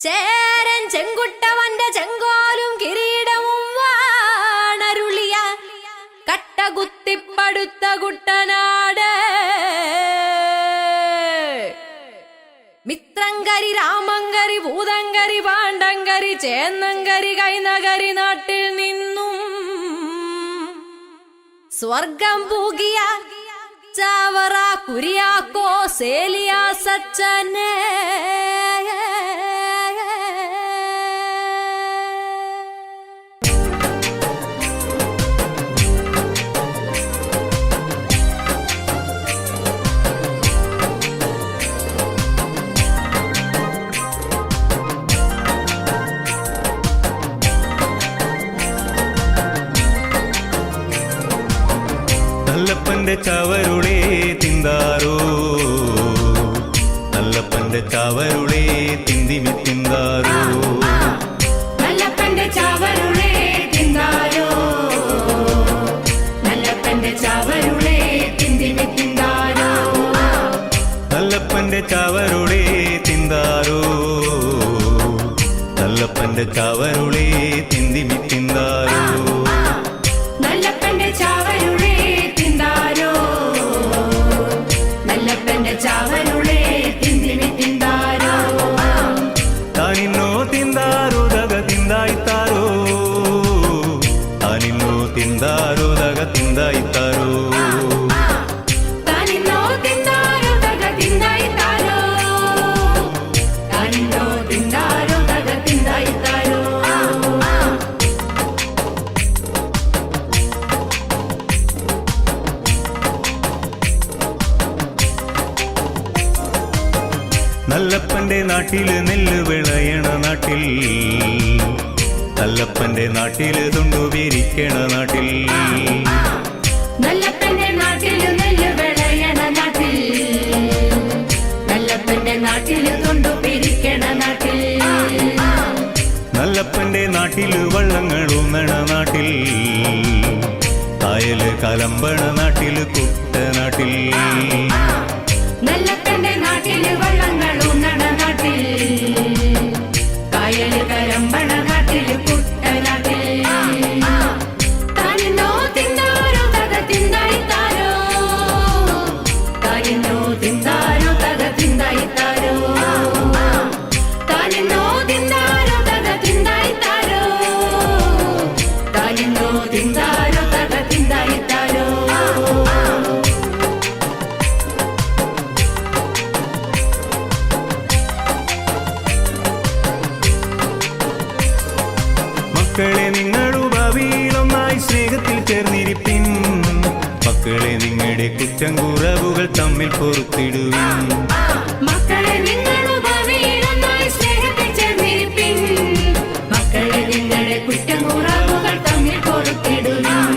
ചേരൻ ചെങ്കുട്ടവന്റെ ചെങ്കോലും കിരീടവും വാണരുളിയ കട്ടകുത്തിപ്പടുത്ത കുട്ടനാട് മിത്രങ്കരി രാമങ്കരി ഭൂതങ്കരി പാണ്ഡങ്കരി ചേന്നങ്കരി കൈനഗരി നാട്ടിൽ നിന്നും സ്വർഗം പൂകിയ ചാവറ കുരിയാക്കോ സേലിയ സച്ചനെ നല്ലപ്പന്റെ ചവരുളേ തിന്താരോ നല്ലപ്പന്റെ ചവരുളേ തിന്തിമി തിന്താരോ നല്ലപ്പന്റെ ചവരുളേ തിന്താരോ നല്ലപ്പന്റെ ചവരുളേ തിന്തിമി തിന്താരോ നല്ലപ്പന്റെ ചവരുളേ തിന്താരോ നല്ലപ്പന്റെ ചവരുളേ തിന്തിമി തിന്താരോ നല്ലപ്പന്റെ ചവരുളേ തിന്താരോ നല്ലപ്പന്റെ ചവരുളേ തിന്തിമി തിന്താരോ താനിന്നോ തിന്താരോ ദഗ തിന്തായിത്താരോ താനിന്നോ തിന്താരോ ദഗ തിന്തായിത്താരോ താനിന്നോ തിന്താരോ ദഗ തിന്തായിത്താരോ താനിന്നോ തിന്താരോ ദഗ തിന്തായിത്താരോ നല്ലപ്പന്റെ നാട്ടില് നെല്ല് വിളയണ നാട്ടിൽ നല്ലപ്പന്റെ നാട്ടില് തുണ്ടു വിരിക്കണ നാട്ടിൽ നല്ലപ്പന്റെ നാട്ടില് നെല്ല് വിളയണ നാട്ടിൽ നല്ലപ്പന്റെ നാട്ടില് തൊണ്ടു പിരിക്കണ നാട്ടിൽ നല്ലപ്പന്റെ നാട്ടില് വള്ളങ്ങൾ ഊന്നണ നാട്ടിൽ കായല് കലമ്പണ നാട്ടില് കുട്ടനാട്ടിൽ നല്ലപ്പന്റെ നാട്ടില് വള്ളങ്ങൾ ഊന്നണ നാട്ടിൽ കായല് കരമ്പണ നാട്ടില് കുട്ടനാട്ടിൽ താനിന്നോ തിന്താരോ തക തിന്തായിത്താരോ താനിന്നോ തിന്താരോ തക തിന്തായിത്താരോ താനിന്നോ തിന്താരോ തക തിന്തായിത്താരോ താനിന്നോ തിന്താരോ തക തിന്തായിത്താരോ മക്കളെ നിങ്ങളു ഭാവിയിലൊന്നായി സ്നേഹത്തിൽ ചേർന്നിരിപ്പിൻ മക്കളെ നിങ്ങളുടെ കുറ്റം കുറവുകൾ തമ്മിൽ പൊറുത്തിടുവിൻ മക്കളെ നിങ്ങളുടെ ഭാവിയിലൊന്നായി സ്നേഹത്തിൽ ചേർന്നിരിപ്പിൻ മക്കളെ നിങ്ങളുടെ കുറ്റമുറവുകൾ തമ്മിൽ പൊറുത്തിടുവിൻ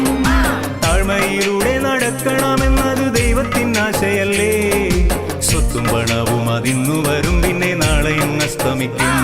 താഴ്മയിലൂടെ നടക്കണമെന്നത് ദൈവത്തിനാശയല്ലേ സ്വത്തും പണവും അതിന്നു വരും പിന്നെ നാളെയും അസ്തമിക്കും